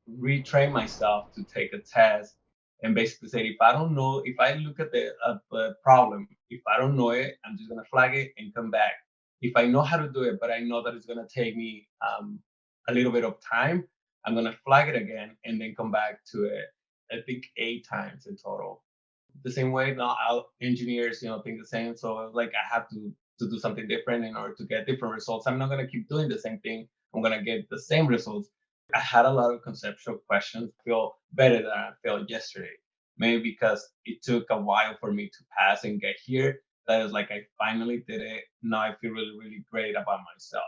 retrain myself to take a test and basically say if I don't know, if I look at the problem, if I don't know it, I'm just gonna flag it and come back. If I know how to do it, but I know that it's gonna take me a little bit of time, I'm gonna flag it again and then come back to it. I think 8 times in total. The same way now engineers, think the same. So like I have to do something different in order to get different results. I'm not gonna keep doing the same thing. I'm gonna get the same results. I had a lot of conceptual questions. I feel better than I felt yesterday. Maybe because it took a while for me to pass and get here. That is like I finally did it. Now I feel really, really great about myself.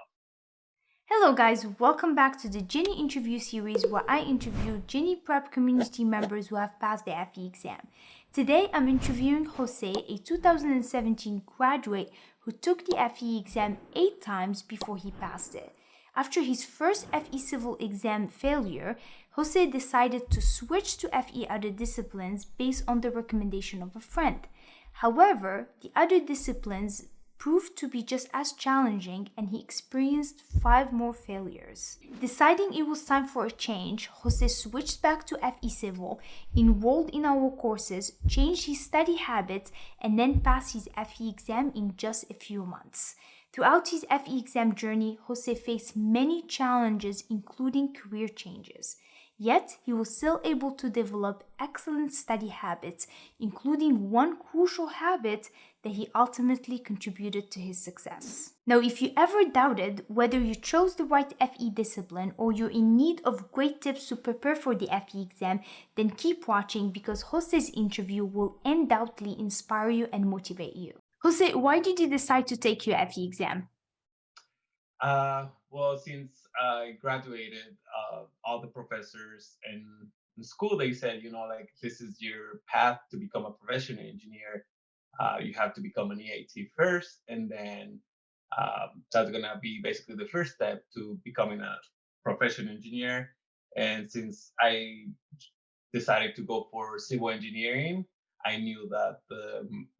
Hello, guys, welcome back to the Genie Interview Series where I interview Genie Prep community members who have passed the FE exam. Today, I'm interviewing Jose, a 2017 graduate who took the FE exam 8 times before he passed it. After his first FE civil exam failure, Jose decided to switch to FE other disciplines based on the recommendation of a friend. However, the other disciplines proved to be just as challenging and he experienced 5 more failures. Deciding it was time for a change, Jose switched back to FE Civil, enrolled in our courses, changed his study habits, and then passed his FE exam in just a few months. Throughout his FE exam journey, Jose faced many challenges, including career changes. Yet, he was still able to develop excellent study habits, including one crucial habit that he ultimately contributed to his success. Now, if you ever doubted whether you chose the right FE discipline or you're in need of great tips to prepare for the FE exam, then keep watching because Jose's interview will undoubtedly inspire you and motivate you. Jose, why did you decide to take your FE exam? Well, since I graduated, all the professors in school they said, like this is your path to become a professional engineer. You have to become an EAT first, and then that's gonna be basically the first step to becoming a professional engineer. And since I decided to go for civil engineering, I knew that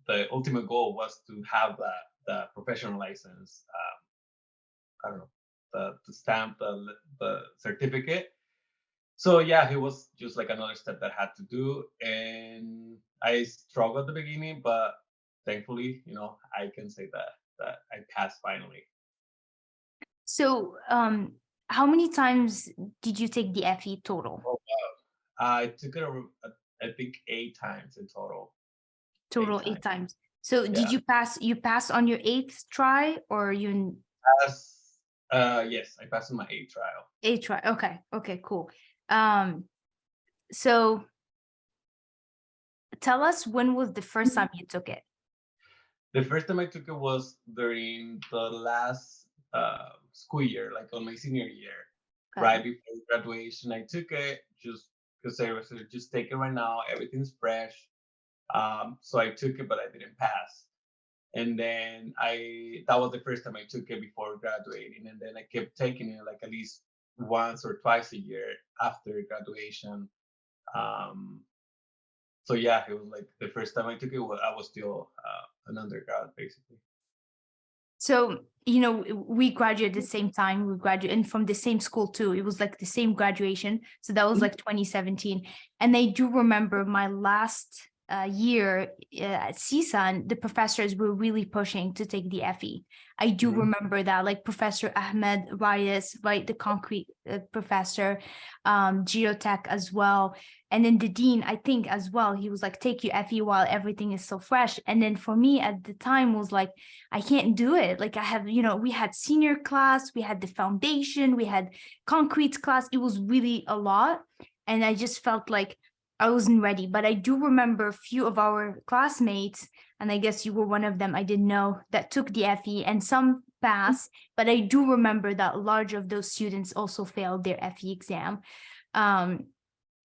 the ultimate goal was to have the professional license. I don't know, to stamp the certificate. So yeah, it was just like another step that I had to do, and I struggled at the beginning, but thankfully, I can say that I passed finally. So, how many times did you take the FE total? Oh, wow. I took it over, I think 8 times in total. Eight Total times. 8 times. So, did Yeah. you pass? You passed on your eighth try, or you Pass, yes, I passed on my 8th trial. eighth try? Okay, okay, cool. Um, so tell us when was the first time you took it? The first time I took it was during the last school year, like on my senior year, Okay. right before graduation. I took it just because I was like, just take it right now. Everything's fresh. So I took it, but I didn't pass. And then that was the first time I took it before graduating. And then I kept taking it like at least once or twice a year after graduation. Um, so yeah, it was like the first time I took it, I was still an undergrad, basically. So, we graduated at the same time. We graduated and from the same school too. It was like the same graduation. So that was like 2017. And I do remember my last year at CSUN, the professors were really pushing to take the FE. I do Mhm. remember that, like Professor Ahmed Reyes, right, the concrete professor, geotech as well. And then the dean, I think as well, he was like, take your FE while everything is so fresh. And then for me at the time was like, I can't do it. Like I have, we had senior class, we had the foundation, we had concrete class. It was really a lot. And I just felt like I wasn't ready. But I do remember a few of our classmates, and I guess you were one of them, I didn't know, that took the FE and some passed. But I do remember that large of those students also failed their FE exam. Um,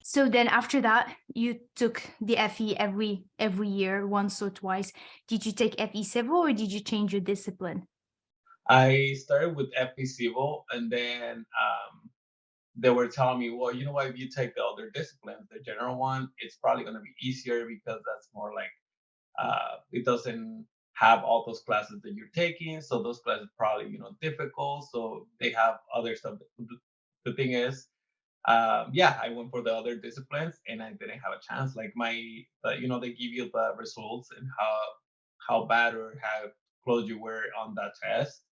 so then after that, you took the FE every year, once or twice. Did you take FE Civil or did you change your discipline? I started with FP Civil, and then they were telling me, well, you know what? If you take the other disciplines, the general one, it's probably going to be easier because that's more like it doesn't have all those classes that you're taking. So those classes probably difficult. So they have other stuff. The thing is, yeah, I went for the other disciplines and I didn't have a chance. Like they give you the results and how bad or how close you were on that test.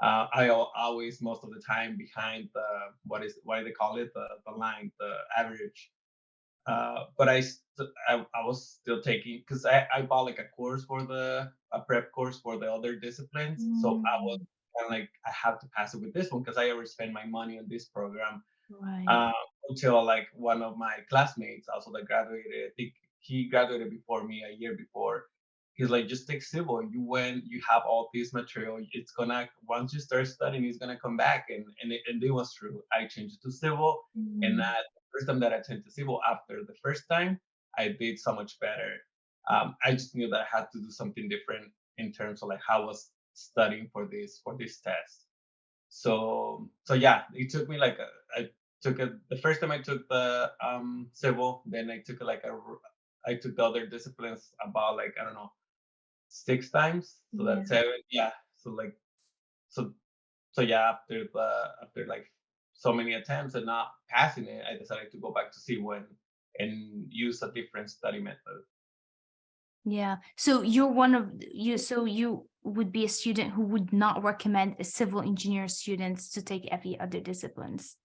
Always most of the time behind the what do they call it, the line, the average. But I was still taking because I bought like a prep course for the other disciplines. So I was Mm, kind of like I have to pass it with this one because I already spent my money on this program. right. uh, until like one of my classmates also that graduated. I think he graduated before me, a year before. He's like, just take civil. You have all this material. It's gonna once you start studying, it's gonna come back. And it was true. I changed it to civil, and Mm, that the first time that I changed to civil, after the first time, I did so much better. I just knew that I had to do something different in terms of like how I was studying for this test. So yeah, it took me like I took it the first time I took the civil, then I took I took the other disciplines about like I don't know 6 times, so that's yeah. 7. Yeah, so like so so yeah, after like so many attempts and not passing it, I decided to go back to civil and use a different study method. Yeah. So you're one of you. So you would be a student who would not recommend a civil engineer students to take every other disciplines.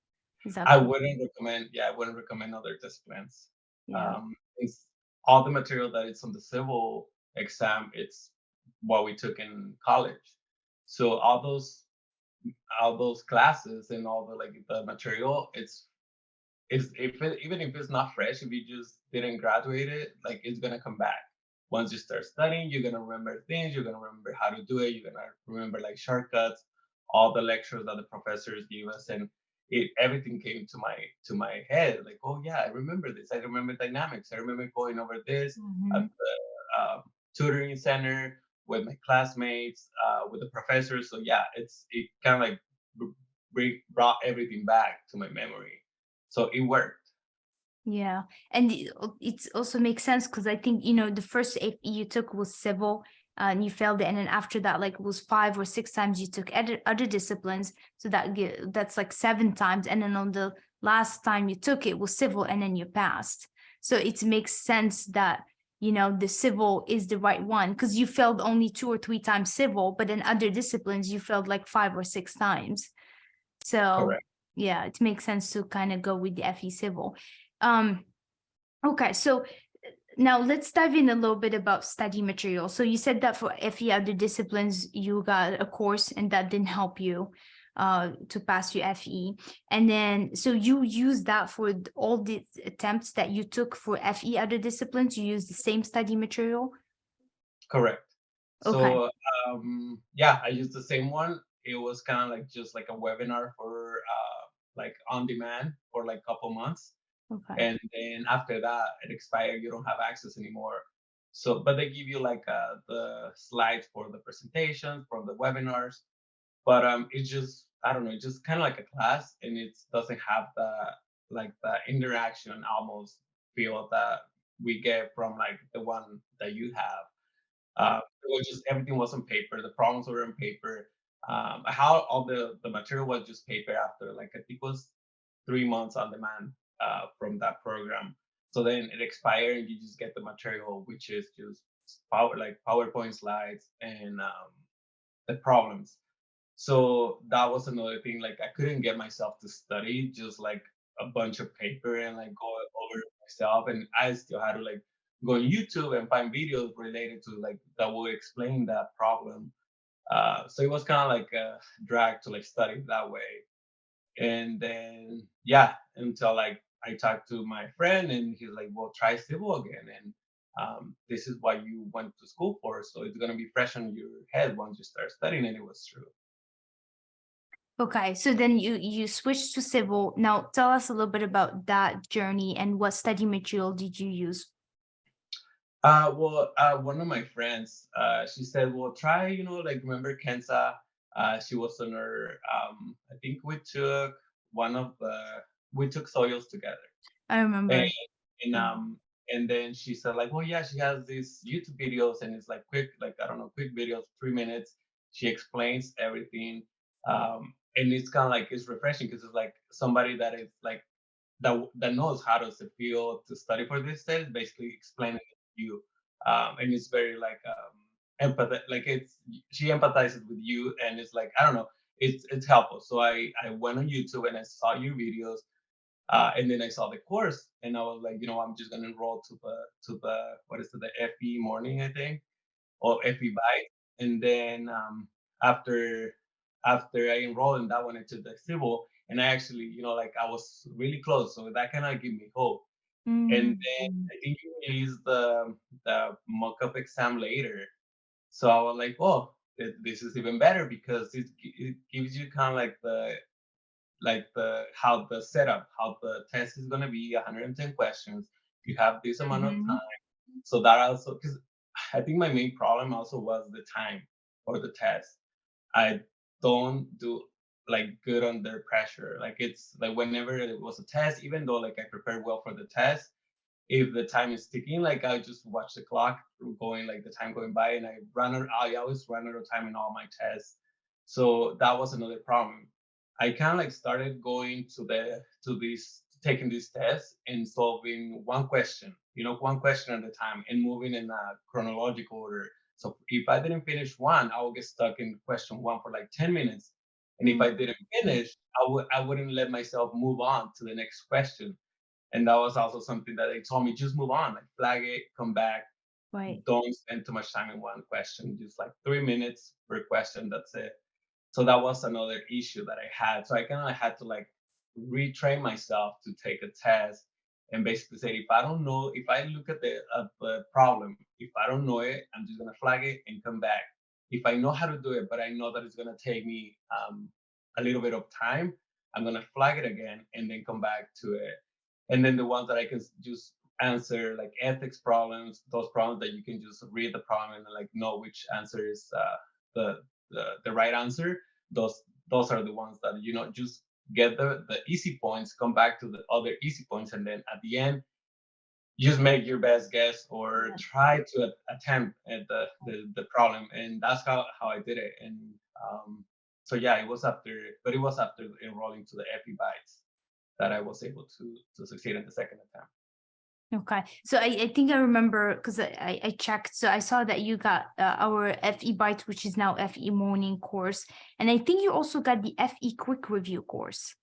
Is that I correct? wouldn't recommend, yeah, I wouldn't recommend other disciplines. Yeah. It's all the material that is on the civil exam, it's what we took in college. So all those classes and all the like the material, it's if it, even if it's not fresh, if you just didn't graduate it, like it's gonna come back. Once you start studying, you're gonna remember things, you're gonna remember how to do it, you're gonna remember like shortcuts, all the lectures that the professors give us, and everything came to my head. Like, oh yeah, I remember this. I remember dynamics. I remember going over this at Hmm. the tutoring center with my classmates, with the professors. So yeah, it kind of like brought everything back to my memory. So it worked. Yeah. And it also makes sense because I think, the first APE you took was civil, and you failed it. And then after that, like it was 5 or 6 times you took other disciplines. So that's like 7 times. And then on the last time you took it was civil and then you passed. So it makes sense that, the civil is the right one because you failed only 2 or 3 times civil, but in other disciplines, you failed like 5 or 6 times. So Correct. yeah, it makes sense to kind of go with the FE civil. Um, okay, so now let's dive in a little bit about study material. So you said that for FE other disciplines, you got a course and that didn't help you to pass your FE. And then so you use that for all the attempts that you took for FE other disciplines, you use the same study material. Correct. Okay. So yeah, I used the same one. It was kind of like just like a webinar for like on demand for like a couple months. Okay. And then after that it expired, you don't have access anymore. So but they give you like the slides for the presentation for the webinars, but it's just I don't know, it's just kind of like a class, and it doesn't have the interaction almost feel that we get from like the one that you have. It was just everything was on paper. The problems were on paper. How all the material was just paper after like I think it was 3 months on demand from that program. So then it expired, and you just get the material, which is just PowerPoint slides and the problems. So that was another thing. Like I couldn't get myself to study just like a bunch of paper and like go over it myself. And I still had to like go on YouTube and find videos related to like that would explain that problem. So it was kind of like a drag to like study that way. And then yeah, until like I talked to my friend and he's like, well, try civil again. And this is what you went to school for. So it's gonna be fresh on your head once you start studying. And it was true. Okay, so then you switched to civil. Now tell us a little bit about that journey and what study material did you use? One of my friends, she said, "Well, try, like remember Kenza? She was on her. I think we took soils together, I and remember. and Yeah. um and then she said like, well, yeah, she has these YouTube videos, and it's like quick, like I don't know, quick videos, 3 minutes. She explains everything, and it's kind of like it's refreshing because it's like somebody that is like that knows how does it feel to study for this test, basically explaining it to you, and it's very like empath, like it's she empathizes with you, and it's like I don't know, it's helpful. So I went on YouTube and I saw your videos, and then I saw the course, and I was like, I'm just gonna enroll to the what is it, the FE morning, I think, or FE bite, and then after after I enrolled in that one into the civil, and I actually, like I was really close, so that kind of gave me hope. And then Mm-hmm. I think you released the mock-up exam later, so I was like, oh, this is even better because it gives you kind of like the how the setup, how the test is gonna be 110 questions. You have this amount of Mm-hmm. time. So that also, because I think my main problem also was the time for the test. I don't do like good under pressure. Like it's like whenever it was a test, even though like I prepared well for the test, if the time is ticking, like I just watch the clock going, like the time going by, and I always run out of time in all my tests. So that was another problem. I kind of like started going to these taking these tests and solving one question, one question at a time, and moving in a chronological order. So if I didn't finish one, I would get stuck in question one for like 10 minutes. And if I didn't finish, I wouldn't let myself move on to the next question. And that was also something that they told me, just move on, like flag it, come back, Right. don't spend too much time in one question, just like 3 minutes per question, that's it. So that was another issue that I had. So I kind of had to like retrain myself to take a test and basically say, if I don't know, if I look at the problem, if I don't know it, I'm just gonna flag it and come back. If I know how to do it, but I know that it's gonna take me a little bit of time, I'm gonna flag it again and then come back to it. And then the ones that I can just answer, like ethics problems, those problems that you can just read the problem and like know which answer is the right answer. Those are the ones that just get the easy points, come back to the other easy points, and then at the end just make your best guess or Yeah. try to attempt at the problem. And that's how I did it. And so yeah, it was after enrolling to the FE bites that I was able to succeed in the second attempt. Okay. So I think I remember because I checked. So I saw that you got our FE Bytes, which is now FE Morning course. And I think you also got the FE Quick Review course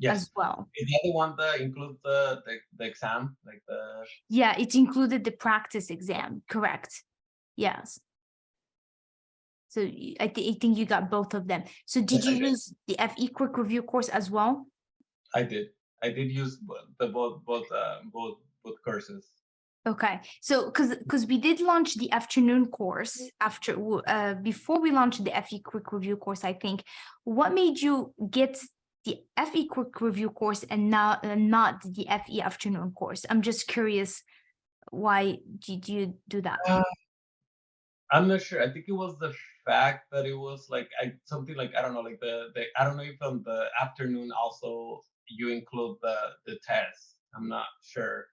as Yes. well. Is that the one that includes the exam, like the Yeah, it included the practice exam. Correct. Yes. So I think you got both of them. So did Yes, I you did. use the FE Quick Review course as well? I did. I did use both courses. Okay. So because we did launch the afternoon course before we launched the FE Quick Review course, I think. What made you get the FE Quick Review course and not the FE afternoon course? I'm just curious, why did you do that? Uh, I'm not sure. I think it was the fact that it was like something like I don't know, like the I don't know if on the afternoon also you include the test. I'm not sure.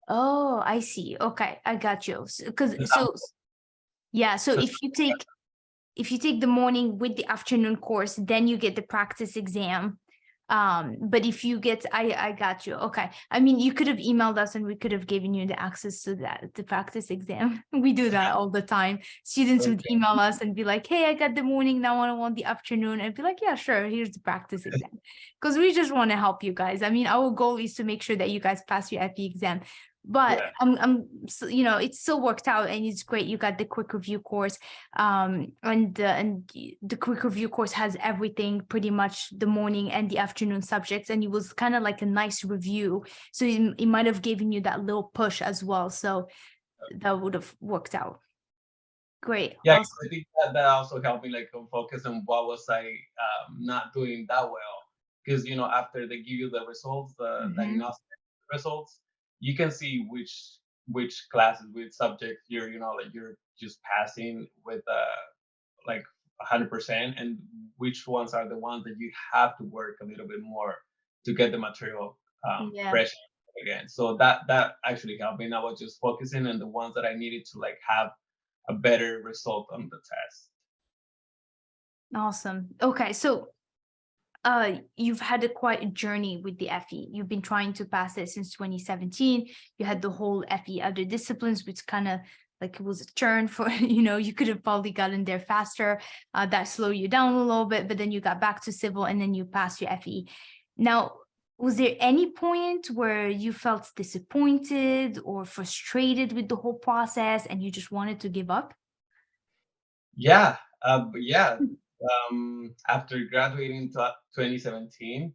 Oh, I see. Okay, I got you. Because 'Cause so yeah, so 'cause if you take the morning with the afternoon course, then you get the practice exam. But if you get, I got you. Okay. I mean, you could have emailed us and we could have given you the access to the practice exam. We do that all the time. Students would okay, email us and be like, hey, I got the morning, now I want the afternoon. And be like, yeah, sure, here's the practice exam. Because we just want to help you guys. I mean, our goal is to make sure that you guys pass your FE exam. But yeah. so, it still worked out and it's great. You got the quick review course, and the quick review course has everything, pretty much the morning and the afternoon subjects, and it was kind of like a nice review, so it might have given you that little push as well, so that would have worked out great. Yeah, I Awesome. think that also helped me like focus on what was I not doing that well. Because after they give you the results, the Hmm. diagnostic results, you can see which classes, which subjects like you're just passing with like 100%, and which ones are the ones that you have to work a little bit more to get the material Yeah. fresh again. So that actually helped me. And I was just focusing on the ones that I needed to like have a better result on the test. Awesome. Okay, so you've had a quite a journey with the FE. You've been trying to pass it since 2017. You had the whole FE other disciplines, which kind of like it was a turn for, you could have probably gotten there faster. That slowed you down a little bit, but then you got back to civil and then you passed your FE. Now, was there any point where you felt disappointed or frustrated with the whole process and you just wanted to give up? Yeah, but yeah, after graduating in 2017,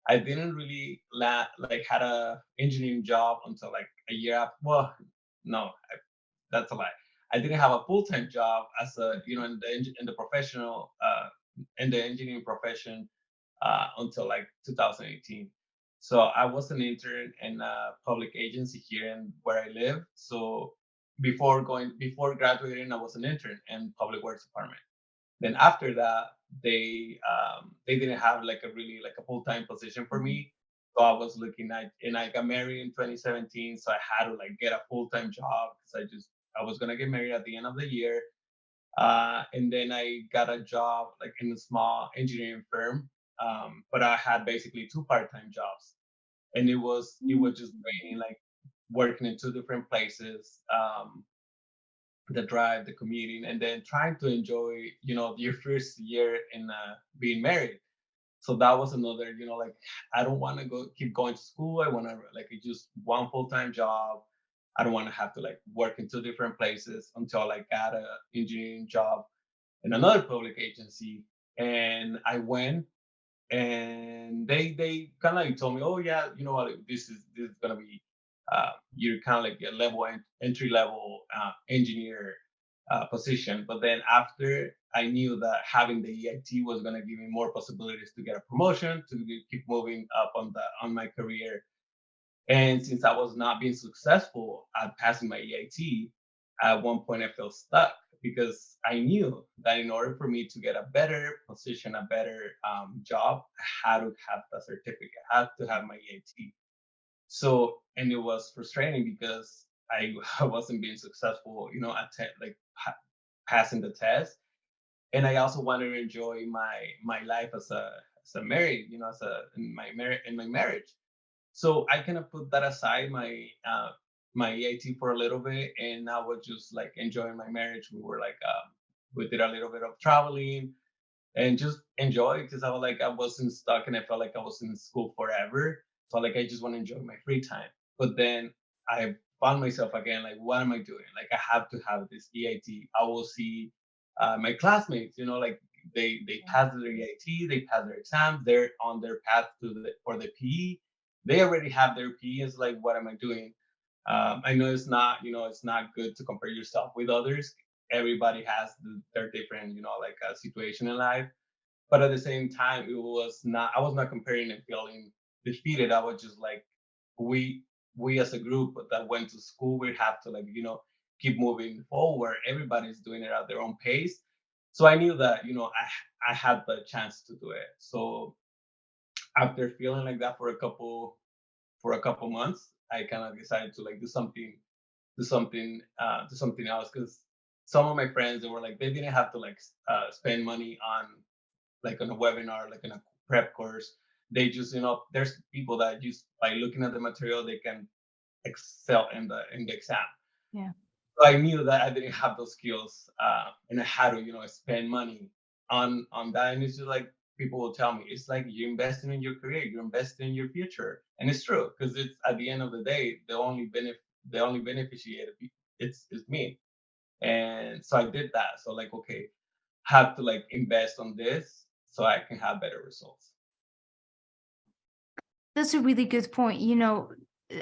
I didn't really like had a engineering job until like a year after. Well, no, that's a lie. I didn't have a full time job as a in the professional in the engineering profession until like 2018. So I was an intern in a public agency here in where I live. So before graduating, I was an intern in public works department. Then after that, they didn't have like a really like a full time position for Mhm. me. So I was looking at, and I got married in 2017. So I had to like get a full time job because I was gonna get married at the end of the year. And then I got a job like in a small engineering firm. But I had basically two part-time jobs, and it was just draining, like working in two different places, the drive, the commuting, and then trying to enjoy, your first year in being married. So that was another, like I don't want to keep going to school. I want to like just one full-time job. I don't want to have to like work in two different places until I got a engineering job in another public agency. And I went, and they kind of like told me, oh yeah, you know what, this is gonna be you're kind of like a entry level engineer position. But then after I knew that having the EIT was gonna give me more possibilities to get a promotion, to keep moving up on my career. And since I was not being successful at passing my EIT, at one point I felt stuck because I knew that in order for me to get a better position, a better job, I had to have the certificate, I had to have my EIT. So, and it was frustrating because I wasn't being successful, at passing the test. And I also wanted to enjoy my life as a married, as a in my marriage. So I kind of put that aside, my EIT for a little bit, and I was just like enjoying my marriage. We were like we did a little bit of traveling and just enjoy because I wasn't stuck and I felt like I was in school forever. So like I just want to enjoy my free time. But then I found myself again like, what am I doing? Like I have to have this EIT. I will see my classmates, like they pass their EIT, they pass their exams, they're on their path for the PE. They already have their PE. It's like, what am I doing? I know it's not good to compare yourself with others. Everybody has their different, like situation in life. But at the same time, I was not comparing and feeling defeated. I was just like, we we as a group that went to school, we have to like, keep moving forward. Everybody's doing it at their own pace. So I knew that, I had the chance to do it. So after feeling like that for a couple months, I kind of decided to like do something else because some of my friends, they were like, they didn't have to like spend money on like on a webinar, like in a prep course. They just, there's people that just by looking at the material, they can excel in the exam. Yeah. So I knew that I didn't have those skills, and I had to, spend money on that. And it's just like people will tell me, it's like you're investing in your career, you're investing in your future, and it's true because it's at the end of the day, the only beneficiary it's me. And so I did that. So like, okay, have to like invest on this so I can have better results. That's a really good point.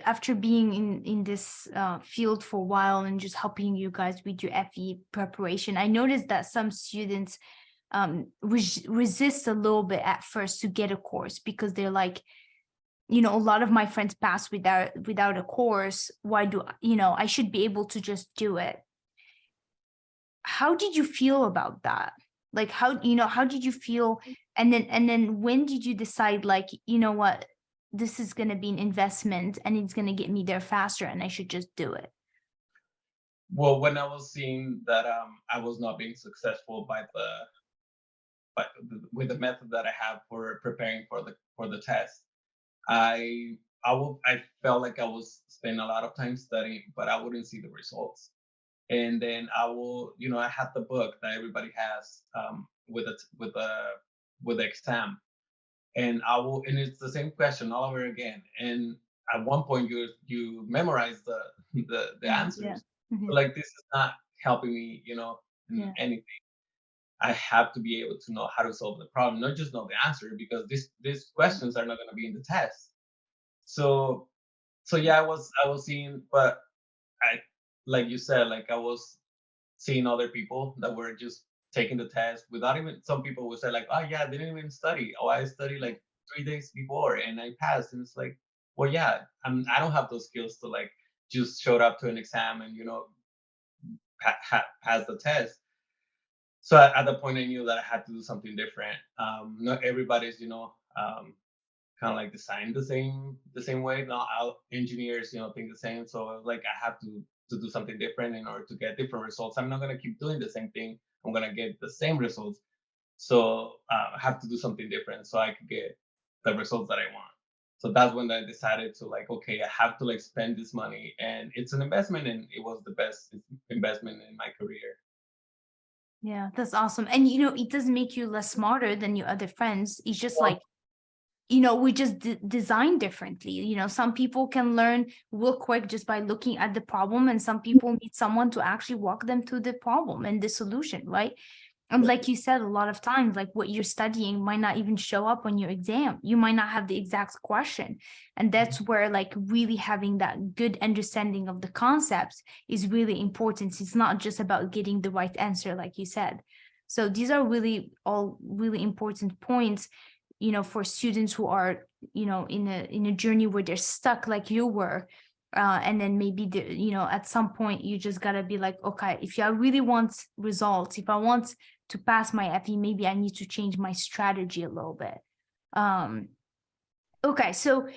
After being in this field for a while and just helping you guys with your FE preparation, I noticed that some students resist a little bit at first to get a course because they're like, a lot of my friends pass without a course. Why do I should be able to just do it? How did you feel about that? Like how did you feel? And then when did you decide, like, what, this is going to be an investment and it's going to get me there faster and I should just do it? Well, when I was seeing that I was not being successful by but with the method that I have for preparing for the test, I I felt like I was spending a lot of time studying, but I wouldn't see the results. And then I will, I had the book that everybody has with the exam, and and it's the same question all over again. And at one point, you memorize the Yeah, yeah. answers, Mhm. but like this is not helping me, in Yeah. anything. I have to be able to know how to solve the problem, not just know the answer, because these questions are not going to be in the test. So yeah, I was seeing, but I like you said, like I was seeing other people that were just taking the test without even. Some people would say like, oh yeah, I didn't even study. Oh, I studied like 3 days before and I passed. And it's like, well, yeah, I don't have those skills to like just showed up to an exam and pass the test. So at the point I knew that I had to do something different. Not everybody's kind of like designed the same way. Not all engineers think the same. So like I have to do something different in order to get different results. I'm not gonna keep doing the same thing. I'm gonna get the same results. So I have to do something different so I could get the results that I want. So that's when I decided to like, okay, I have to like spend this money, and it's an investment, and it was the best investment in my career. Yeah, that's awesome. And it doesn't make you less smarter than your other friends. It's just Well, like, we just design differently. Some people can learn real quick just by looking at the problem, and some people need someone to actually walk them through the problem and the solution, right? And like you said, a lot of times, like what you're studying might not even show up on your exam. You might not have the exact question. And that's where like really having that good understanding of the concepts is really important. It's not just about getting the right answer, like you said. So these are really all really important points, for students who are, in a journey where they're stuck like you were. And then maybe at some point you just gotta be like, okay, if I really want results, if I want to pass my FE, maybe I need to change my strategy a little bit. Um, okay, so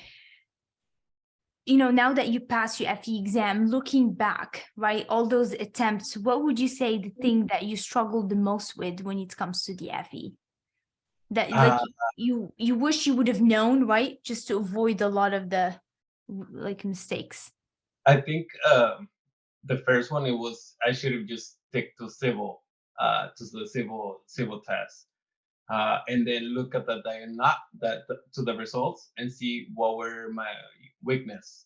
now that you pass your FE exam, looking back, right, all those attempts, what would you say the thing that you struggled the most with when it comes to the FE? That like uh, you wish you would have known, right? Just to avoid a lot of the like mistakes. I think the first one, it was I should have just stick to civil, to the civil test, and then look at not that to the results and see what were my weakness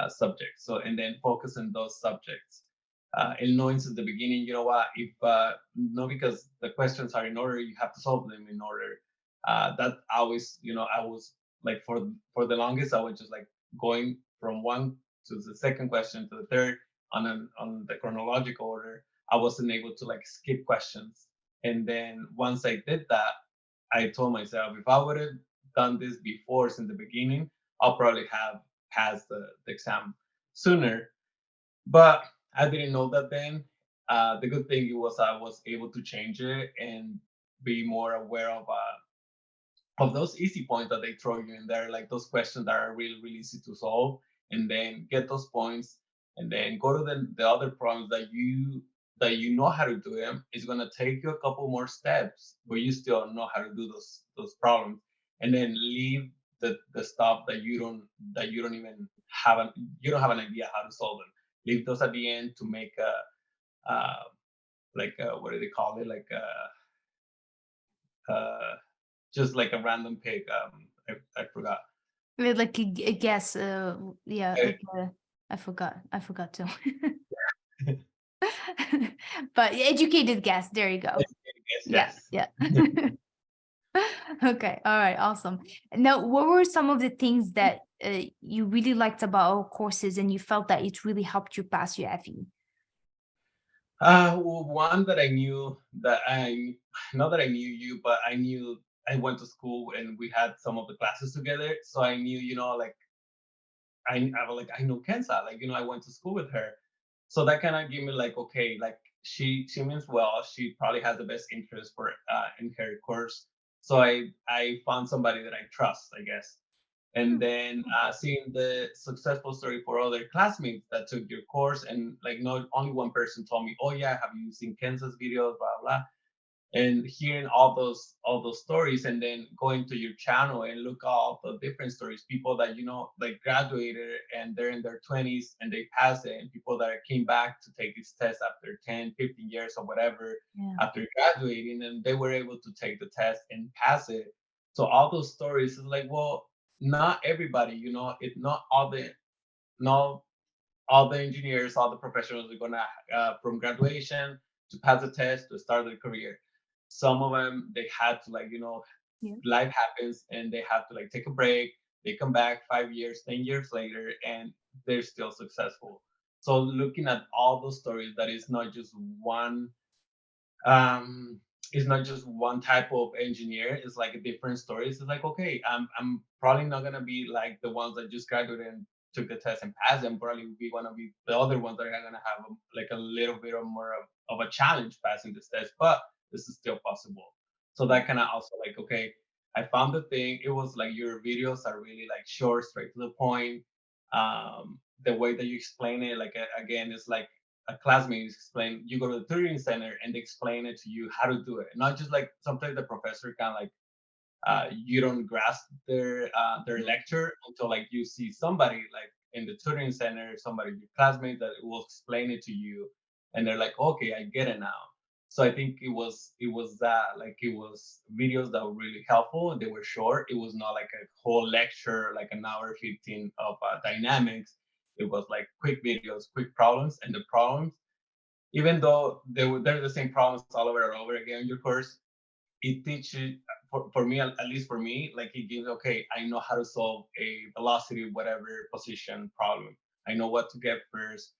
subjects. So and then focus on those subjects. And knowing since the beginning, you know what, if no, because the questions are in order, you have to solve them in order. That always, I was like for the longest, I was just like going from one to the second question to the third on the chronological order. I wasn't able to like skip questions. And then once I did that, I told myself if I would have done this before since the beginning, I'll probably have passed the exam sooner. But I didn't know that then. The good thing was I was able to change it and be more aware of those easy points that they throw you in there, like those questions that are really, really easy to solve, and then get those points, and then go to the other problems that you know how to do them. It's gonna take you a couple more steps, but you still know how to do those problems, and then leave the stuff that you don't have an idea how to solve them. Leave those at the end to make what do they call it? Uh, just like a random pick. I forgot. Like a guess, yeah, Uh, like I forgot too. But educated guess, there you go. Yes, Yeah, yes. yeah. Okay, all right, awesome. Now, what were some of the things that you really liked about our courses and you felt that it really helped you pass your FE? Well, one that I knew that not that I knew you, but I knew I went to school and we had some of the classes together. So I knew, like I was like I know Kenza, like I went to school with her. So that kind of gave me like, okay, like she means well. She probably has the best interest for in her course. So I found somebody that I trust, I guess. And Hmm. then seeing the successful story for other classmates that took your course, and like not only one person told me, oh yeah, have you seen Kenza's videos, blah blah. And hearing all those stories, and then going to your channel and look at all the different stories, people that like graduated and they're in their 20s and they passed it, and people that came back to take this test after 10, 15 years or whatever, Yeah. after graduating, and they were able to take the test and pass it. So all those stories is like, well, not everybody, it not all the engineers, all the professionals are gonna from graduation to pass the test to start their career. Some of them they had to, like, Yeah. life happens and they have to, like, take a break. They come back 5 years, 10 years later, and they're still successful. So looking at all those stories, that is not just one um it's not just one type of engineer. It's like a different stories. It's like, okay, I'm probably not gonna be like the ones that just graduated and took the test and passed. And probably be one of the other ones that are gonna have like a little bit of more of a challenge passing this test, but this is still possible. So that kind of also, like, okay, I found the thing. It was like your videos are really like short, straight to the point. The way that you explain it, like, again, it's like a classmate explain. You go to the tutoring center and they explain it to you how to do it, not just like sometimes the professor kind of like you don't grasp their lecture until, like, you see somebody like in the tutoring center, somebody, your classmate, that will explain it to you, and they're like, okay, I get it now. So I think it was that, like, it was videos that were really helpful, and they were short. It was not like a whole lecture, like an hour 15 of dynamics. It was like quick videos, quick problems, and the problems, even though they're the same problems all over and over again in your course, it teaches, for me, at least for me, like, it gives, okay, I know how to solve a velocity whatever position problem. I know what to get first.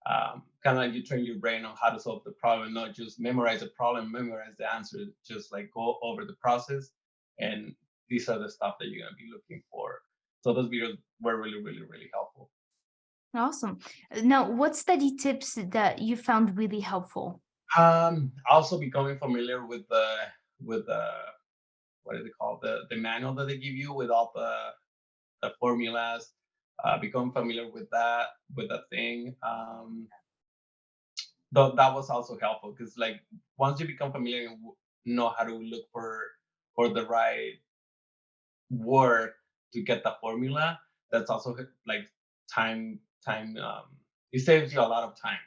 Kind of like you train your brain on how to solve the problem, not just memorize the problem, memorize the answer. Just like go over the process, and these are the stuff that you're gonna be looking for. So those videos were really, really, really helpful. Awesome. Now, what study tips that you found really helpful? Also becoming familiar with the what is it called, the manual that they give you with all the formulas. Become familiar with that thing. Though that was also helpful because, like, once you become familiar and know how to look for the right word to get the formula, that's also like time. It saves you a lot of time.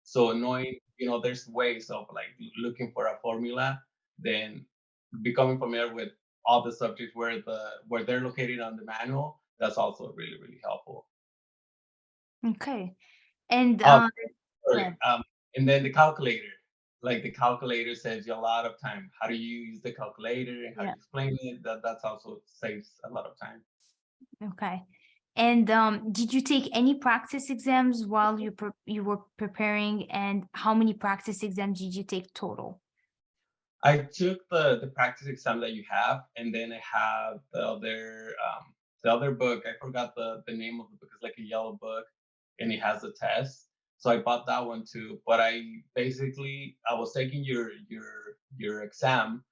So knowing, there's ways of, like, looking for a formula, then becoming familiar with all the subjects where they're located on the manual, that's also really, really helpful. Okay. And Oh, go sorry. ahead. And then the calculator. Like, the calculator saves you a lot of time. How do you use the calculator and how do Yeah. you explain it? That's also saves a lot of time. Okay. And did you take any practice exams while you were preparing? And how many practice exams did you take total? I took the practice exam that you have, and then I have the other book. I forgot the name of the book. It's like a yellow book, and it has the test. So I bought that one too. But I was taking your exam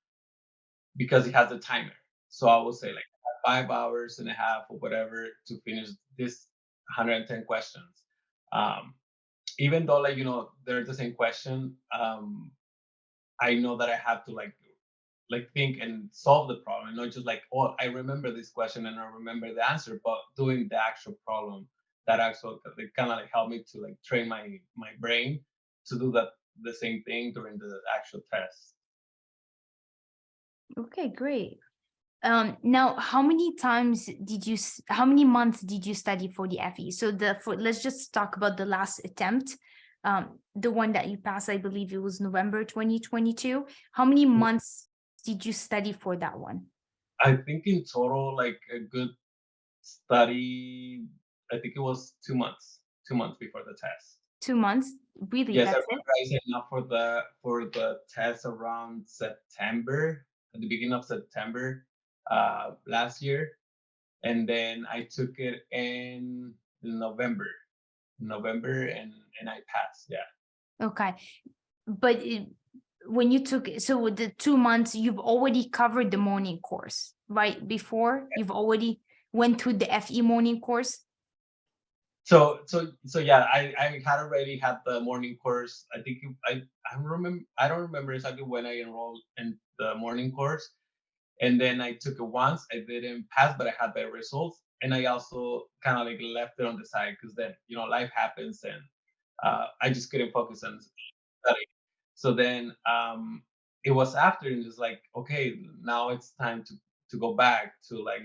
because it has a timer. So I will say, like, I have 5 hours and a half or whatever to finish this 110 questions. Um, Even though, like, they're the same question, I know that I have to, like think and solve the problem, not just like, oh, I remember this question and I remember the answer, but doing the actual problem. That actual, it kind of like helped me to, like, train my brain to do that the same thing during the actual test. Okay, great. Now, how many times how many months did you study for the FE? So let's just talk about the last attempt. The one that you passed, I believe it was November 2022. How many months did you study for that one? I think in total, like, a good study, I think it was 2 months, 2 months before the test. 2 months? Really, Yes, I that's it? remember I signed up for the test around September, at the beginning of September, last year, and then I took it in November, and I passed. Yeah. Okay. But when you took so with the 2 months, you've already covered the morning course, right? Before you've already went through the FE morning course. So yeah, I had already had the morning course. I think I don't remember exactly when I enrolled in the morning course, and then I took it once. I didn't pass, but I had better results, and I also kind of like left it on the side because then life happens, and I just couldn't focus on study. So then it was after and just like, okay, now it's time to go back to like,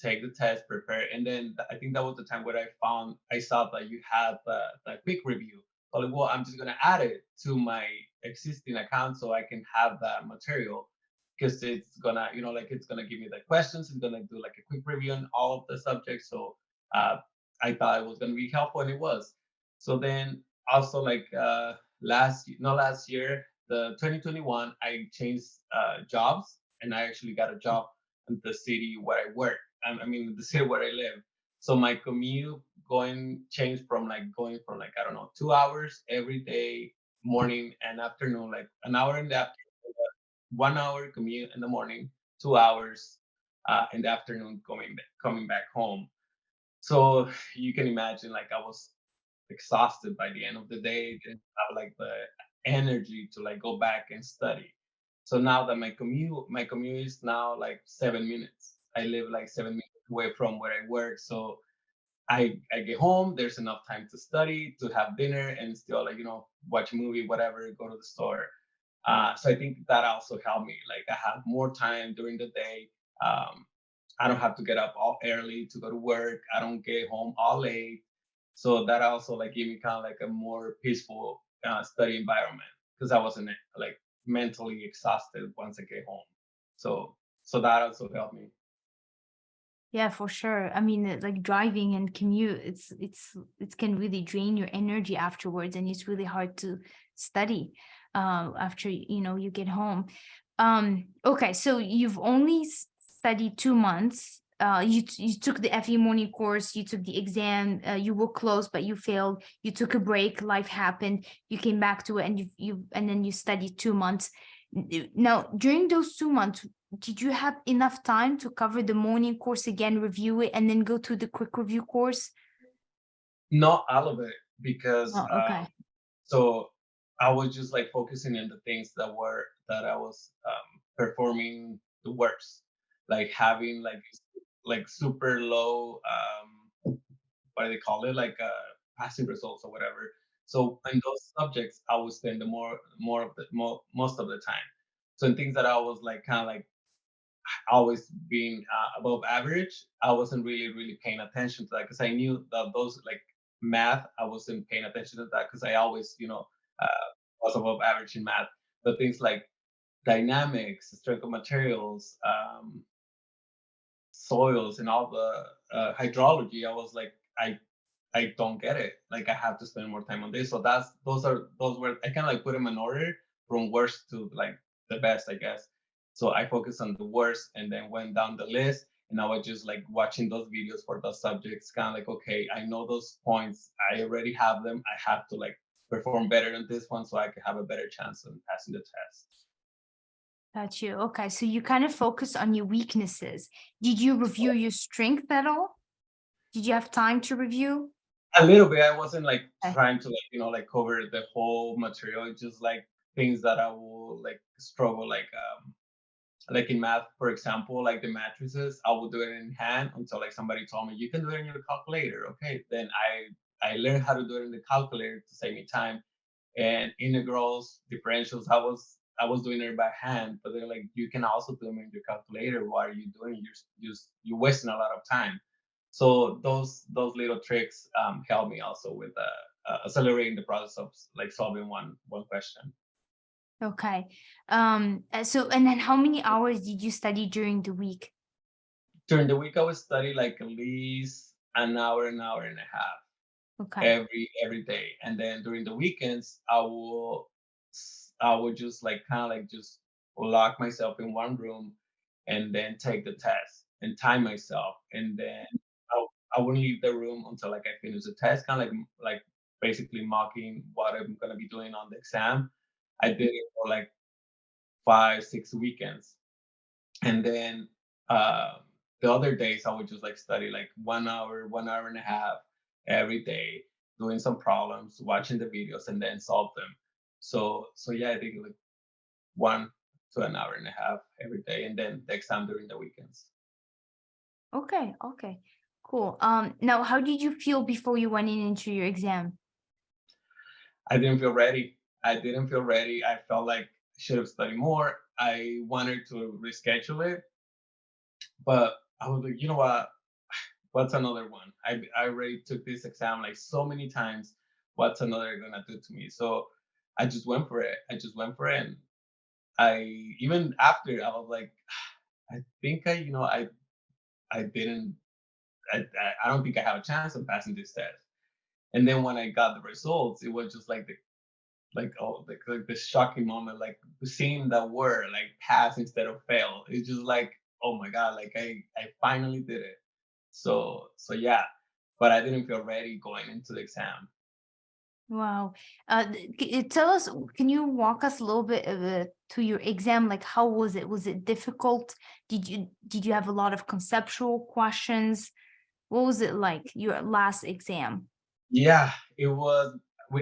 take the test, prepare. And then I think that was the time where I saw that you had the quick review. So like, well, I'm just gonna add it to my existing account so I can have that material because it's gonna, like it's gonna give me the questions, it's gonna do like a quick review on all of the subjects. So uh, I thought it was gonna be helpful and it was. So then also like not last year, the 2021, I changed jobs and I actually got a job in the city where I work. I mean, the city where I live. So my commute changed from like going from like, I don't know, 2 hours every day, morning and afternoon, like an hour in the afternoon, 1 hour commute in the morning, 2 hours in the afternoon coming back home. So you can imagine, like I was exhausted by the end of the day, didn't have like the energy to like go back and study. So now that my commute is now like 7 minutes. I live like 7 minutes away from where I work. So I get home, there's enough time to study, to have dinner, and still like, watch a movie, whatever, go to the store. So I think that also helped me. Like I have more time during the day. Um, I don't have to get up all early to go to work. I don't get home all late. So that also like gave me kind of like a more peaceful study environment because I wasn't like mentally exhausted once I get home. So so that also helped me. Yeah, for sure. I mean, like driving and commute, it can really drain your energy afterwards, and it's really hard to study after you get home. Okay, so you've only studied 2 months. You took the FE morning course, you took the exam, you were close, but you failed. You took a break, life happened, you came back to it, and and then you studied 2 months. Now, during those 2 months, did you have enough time to cover the morning course again, review it, and then go to the quick review course? Not all of it because Oh, okay. so I was just like focusing on the things that I was performing the worst, like having like super low what do they call it, like passing results or whatever. So in those subjects, I would spend the most of the time. So in things that I was like kind of like always being above average, I wasn't really paying attention to that because I knew that those like math, I wasn't paying attention to that because I always, was above average in math. But things like dynamics, strength of materials, soils, and all the hydrology, I was like, I don't get it. Like I have to spend more time on this. So those were I kind of like put them in order from worst to like the best, I guess. So I focused on the worst and then went down the list. And I was just like watching those videos for those subjects, kind of like, okay, I know those points. I already have them. I have to like perform better on this one so I can have a better chance of passing the test. Got you. Okay, so you kind of focus on your weaknesses. Did you review your strength at all? Did you have time to review? A little bit. I wasn't like Okay. trying to like, like cover the whole material. It's just like things that I will like struggle like in math, for example, like the matrices, I would do it in hand until like somebody told me you can do it in your calculator. Okay, then I learned how to do it in the calculator to save me time. And integrals, differentials, I was doing it by hand, but they're like you can also do them in your calculator. What are you doing? You're wasting a lot of time. So those little tricks help me also with accelerating the process of like solving one question. Okay. So and then how many hours did you study during the week? During the week, I would study like at least an hour and a half Okay. every day, and then during the weekends, I would just like kind of like just lock myself in one room, and then take the test and time myself, and then I wouldn't leave the room until like I finish the test, kind of like basically mocking what I'm gonna be doing on the exam. I did it for like 5 6 weekends. And then uh, the other days I would just like study like 1 hour, 1 hour and a half. every day, doing some problems, watching the videos, and then solve them. So yeah, I think like 1 to an hour and a half every day, and then the exam during the weekends. Okay, okay, cool. Now, how did you feel before you went in into your exam? I didn't feel ready. I didn't feel ready. I felt like I should have studied more. I wanted to reschedule it, but I was like, you know what? What's another one? I already took this exam like so many times. What's another gonna do to me? So I just went for it. I just went for it, and I even after I was like, I think I didn't I don't think I have a chance of passing this test. And then when I got the results, it was just like the shocking moment, like seeing the word like pass instead of fail. It's just like, oh my god, like I finally did it. So yeah, but I didn't feel ready going into the exam. Wow. Tell us, can you walk us a little bit to your exam? Like, how was it? Was it difficult? Did you have a lot of conceptual questions? What was it like, your last exam? Yeah, it was.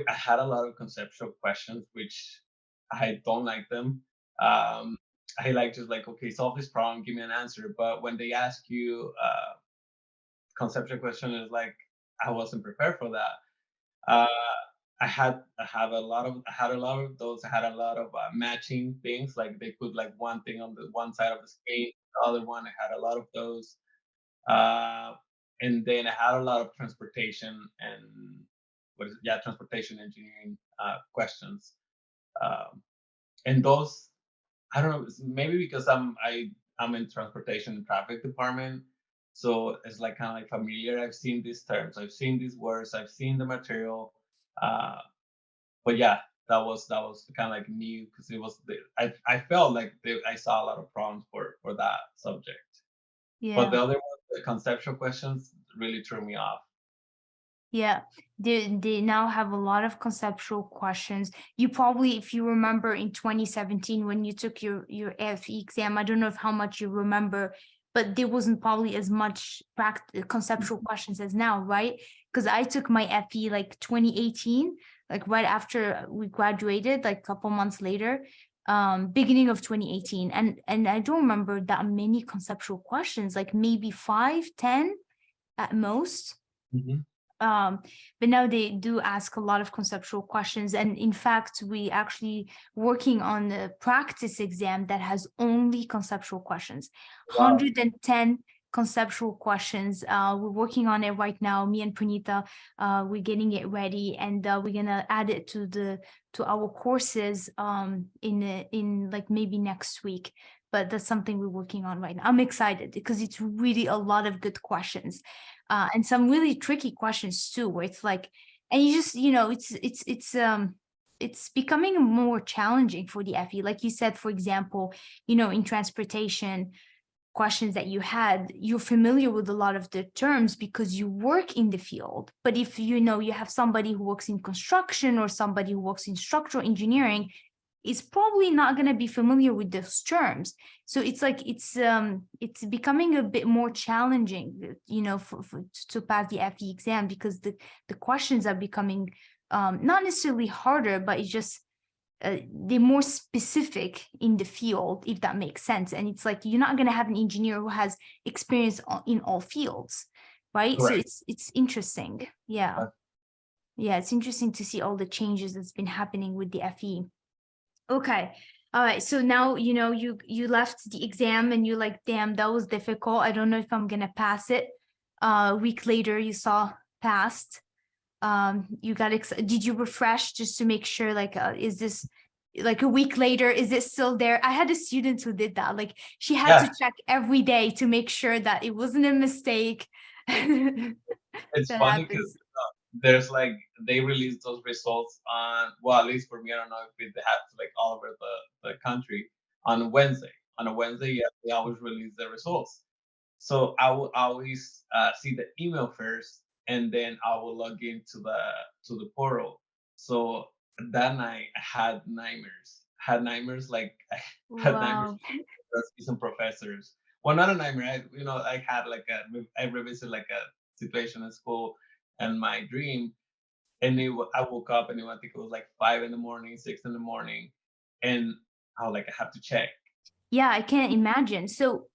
I had a lot of conceptual questions, which I don't like them. Um, I like just like, okay, solve this problem, give me an answer. But when they ask you conceptual question, is like I wasn't prepared for that. Uh, I had a lot of those. I had a lot of matching things. Like they put like one thing on the one side of the screen, the other one. I had a lot of those. Uh, and then I had a lot of transportation and transportation engineering questions. Um, and those, I don't know, maybe because I'm in transportation and traffic department, so it's like kind of like familiar. I've seen these terms, I've seen these words, I've seen the material. Uh, but yeah, that was kind of like new because I felt like I saw a lot of problems for that subject. But Yeah. the other ones, the conceptual questions, really threw me off. Yeah, they now have a lot of conceptual questions. You probably, if you remember in 2017 when you took your FE exam, I don't know if how much you remember, but there wasn't probably as much conceptual questions as now, right? Because I took my FE like 2018, like right after we graduated, like a couple months later, beginning of 2018, and I don't remember that many conceptual questions, like maybe 5, 10 at most. Mhm. um, but now they do ask a lot of conceptual questions, and in fact we actually working on the practice exam that has only conceptual questions, Wow. 110 conceptual questions. We're working on it right now, me and Pranita. We're getting it ready, and we're gonna add it to our courses in like maybe next week, but that's something we're working on right now. I'm excited because it's really a lot of good questions, and some really tricky questions too, where it's like, and you just, it's becoming more challenging for the FE. Like you said, for example, in transportation questions that you had, you're familiar with a lot of the terms because you work in the field. But if you have somebody who works in construction or somebody who works in structural engineering, is probably not going to be familiar with those terms. So it's like it's becoming a bit more challenging, to pass the FE exam, because the questions are becoming not necessarily harder, but it's just they're more specific in the field, if that makes sense. And it's like you're not going to have an engineer who has experience in all fields, right? So Correct. it's interesting. Yeah. Uh, Yeah, it's interesting to see all the changes that's been happening with the FE. Okay. All right. So now, you left the exam and you're like, damn, that was difficult. I don't know if I'm gonna pass it. A week later, you saw passed. You got did you refresh just to make sure, like, is this like a week later, is it still there? I had a student who did that. Like, she had to yeah, check every day to make sure that it wasn't a mistake. it's That funny because happens. there's like they release those results on, well, at least for me, I don't know if it happens like all over the country on a Wednesday. On a Wednesday, yeah, they always release the results. So I will always see the email first, and then I will log into the portal. So that night I had nightmares. Had nightmares like I had nightmares Wow. with some professors. Well, not a nightmare. I had like I revisited like a situation in school and my dream. And I woke up and I think it was like 5 in the morning, 6 in the morning, and I was like, I have to check. Yeah, I can't imagine. So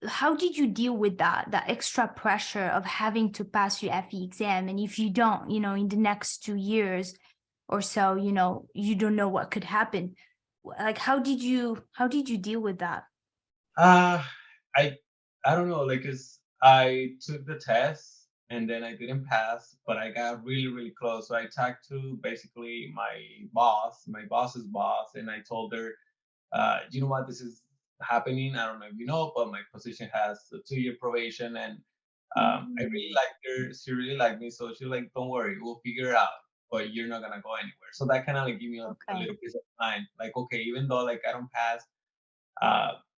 how did you deal with that extra pressure of having to pass your FE exam? And if you don't, in the next 2 years or so, you don't know what could happen. Like how did you deal with that? Uh I I don't know, like, 'cause I took the test and then I didn't pass, but I got really, really close. So I talked to basically my boss's boss, and I told her, you know what, this is happening. I don't know if you know, but my position has a 2-year probation, and I really Mm, liked her. She really liked me, so she's like, "Don't worry, we'll figure it out, but you're not gonna go anywhere." So that kind of like give me a okay. little peace of mind. Like, okay, even though like I don't pass,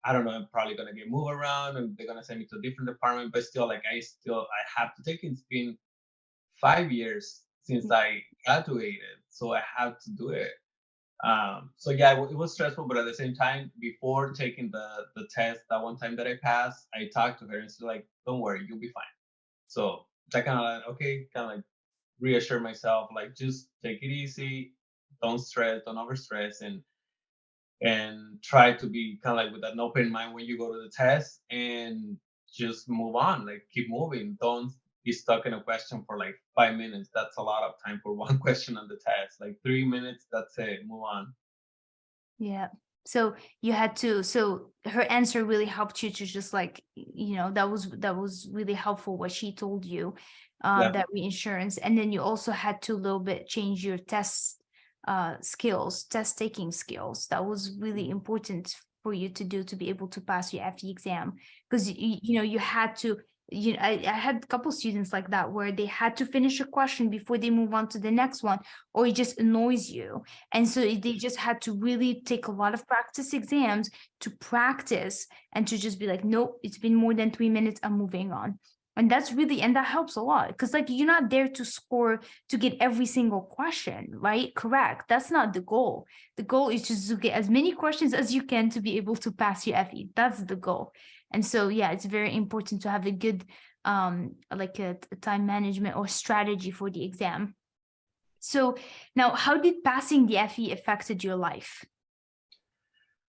I don't know, I'm probably gonna get moved around, and they're gonna send me to a different department, but still, like I have to take it. It's been 5 years since I graduated, so I have to do it. So yeah, it was stressful, but at the same time, before taking the test, that one time that I passed, I talked to her and she's like, "Don't worry, you'll be fine." So that kind of like, okay, kind of like reassure myself, like just take it easy, don't stress, don't overstress, and try to be kind of like with an open mind when you go to the test, and just move on, like keep moving. Don't be stuck in a question for like 5 minutes. That's a lot of time for one question on the test. Like 3 minutes, that's it. Move on. Yeah. So you had to, so her answer really helped you to just like, that was really helpful what she told you, Yeah. that reinsurance. And then you also had to a little bit change your test taking skills. That was really important for you to do to be able to pass your FE exam. Because you had to, I had a couple students like that where they had to finish a question before they move on to the next one, or it just annoys you, and so they just had to really take a lot of practice exams to practice and to just be like, nope, it's been more than 3 minutes, I'm moving on. And that's really, and that helps a lot because, like, you're not there to score to get every single question, right? Correct. That's not the goal. The goal is just to get as many questions as you can to be able to pass your FE. That's the goal. And so, yeah, it's very important to have a good, like a time management or strategy for the exam. So now, how did passing the FE affected your life?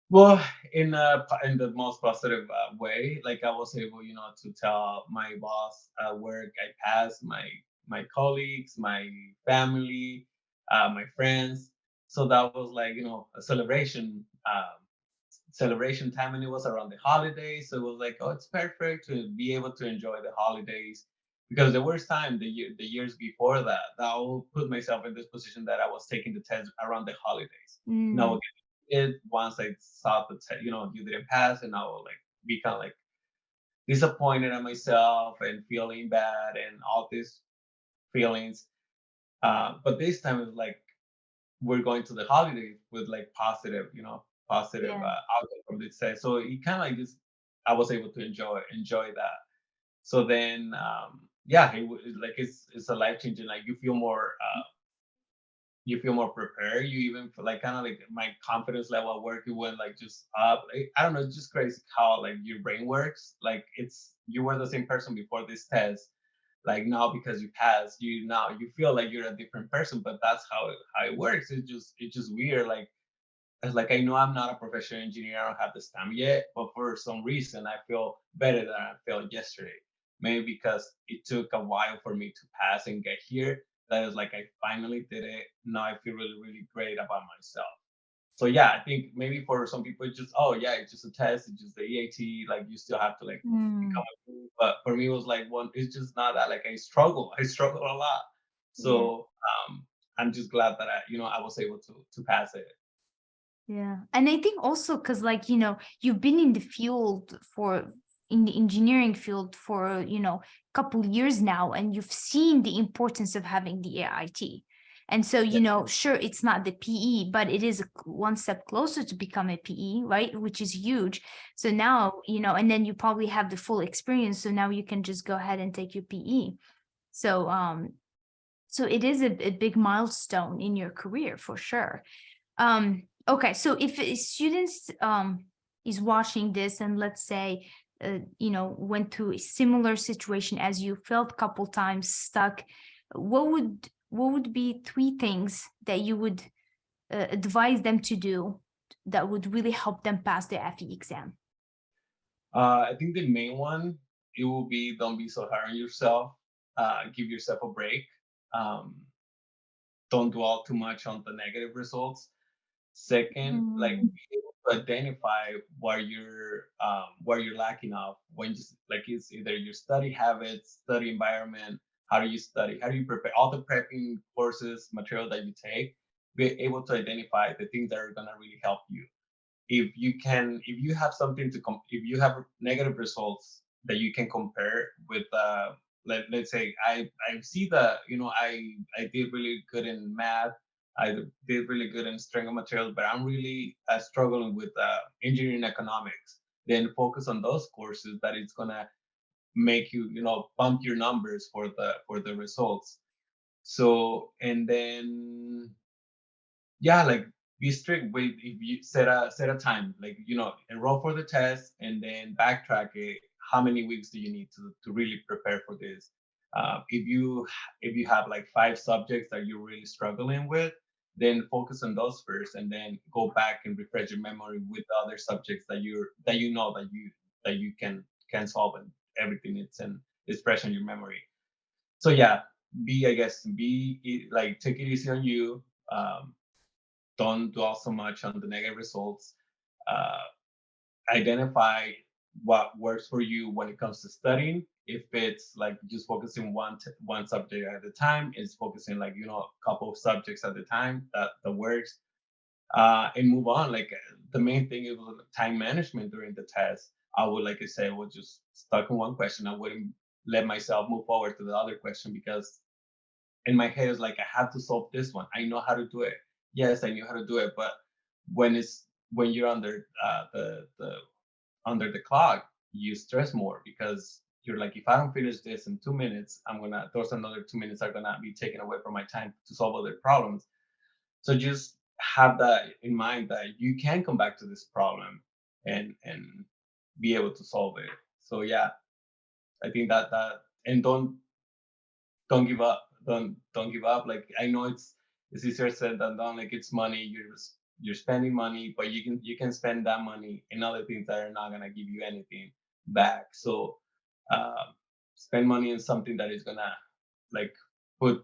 Well, in the most positive way, like I was able, to tell my boss at work I passed, my colleagues, my family, my friends. So that was like, a celebration time, and it was around the holidays. So it was like, oh, it's perfect to be able to enjoy the holidays, because the worst time, the years before that, that I will put myself in this position that I was taking the test around the holidays. And I Mm, will get it once I saw the test, you didn't pass, and I will like be kind of like disappointed at myself and feeling bad and all these feelings. But this time it was like we're going to the holidays with like positive, positive yeah, outcome from this test. So it kind of like just I was able to enjoy that. So then, yeah, like it's a life changing. Like you feel more prepared. You even feel like kind of like my confidence level at work, it went like just up. Like, I don't know, it's just crazy how like your brain works. Like you were the same person before this test. Like now because you passed, you feel like you're a different person, but that's how it works. It's just weird. Like I know I'm not a professional engineer, I don't have the stamp yet, but for some reason I feel better than I felt yesterday. Maybe because it took a while for me to pass and get here. That is like I finally did it. Now I feel really, really great about myself. So yeah, I think maybe for some people it's just, oh yeah, it's just a test, it's just the EAT, like you still have to like mm, become a pro. But for me it was like one, it's just not that. Like I struggle a lot. yeah, So I'm just glad that I was able to pass it. yeah. And I think also because, like, you've been in the field in the engineering field for, couple years now, and you've seen the importance of having the AIT. And so, sure, it's not the PE, but it is one step closer to become a PE, right? Which is huge. So now, and then you probably have the full experience. So now you can just go ahead and take your PE. So, so it is a big milestone in your career for sure. Okay, so if a student is watching this, and let's say went through a similar situation as you, felt a couple times stuck, what would be 3 things that you would advise them to do that would really help them pass the FE exam? I think the main one, it will be, don't be so hard on yourself. Give yourself a break. Um, don't dwell too much on the negative results. Second, like Mm. be able to identify what you're lacking of when just like it's either your study habits, study environment, how do you study, how do you prepare all the prepping courses, material that you take, be able to identify the things that are gonna really help you. If you have something to if you have negative results that you can compare with let's say I see that I did really good in math, I did really good in strength of materials, but I'm really struggling with engineering economics, then focus on those courses that it's gonna make you bump your numbers for the results. So and then yeah, like be strict with, if you set a time, like enroll for the test and then backtrack it. How many weeks do you need to really prepare for this? If you have like 5 subjects that you're really struggling with, then focus on those first and then go back and refresh your memory with the other subjects that you can solve, and everything it's fresh in your memory. So yeah, like take it easy on you. Don't dwell so much on the negative results. Uh, Identify what works for you when it comes to studying. If it's like just focusing one subject at a time, is focusing like a couple of subjects at a time, that works. And move on. Like the main thing is time management during the test. I would, like I said, would just stuck in one question. I wouldn't let myself move forward to the other question, because in my head it's like I have to solve this one. I know how to do it. Yes, I knew how to do it, but when you're under the under the clock, you stress more, because you're like, if I don't finish this in 2 minutes, I'm gonna those another 2 minutes are gonna be taken away from my time to solve other problems. So just have that in mind, that you can come back to this problem and be able to solve it. So yeah, I think that and don't give up. Don't give up. Like I know it's easier said than done. Like it's money. You're spending money, but you can spend that money in other things that are not gonna give you anything back. So uh, spend money in something that is gonna like put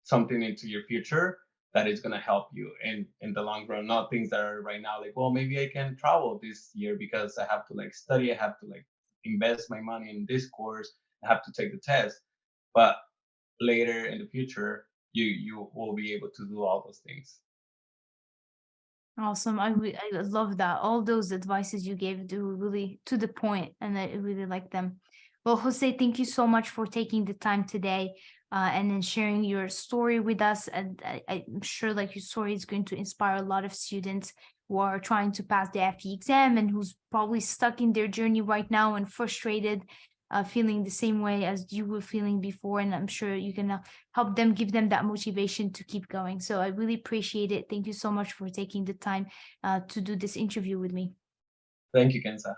something into your future that is gonna help you in the long run. Not things that are right now like, well, maybe I can travel this year because I have to like study. I have to like invest my money in this course. I have to take the test. But later in the future, you will be able to do all those things. Awesome. I love that. All those advices you gave do really to the point, and I really like them. Well, Jose, thank you so much for taking the time today, and then sharing your story with us. And I'm sure like your story is going to inspire a lot of students who are trying to pass the FE exam and who's probably stuck in their journey right now and frustrated, feeling the same way as you were feeling before. And I'm sure you can help them, give them that motivation to keep going. So I really appreciate it. Thank you so much for taking the time to do this interview with me. Thank you, Kenza.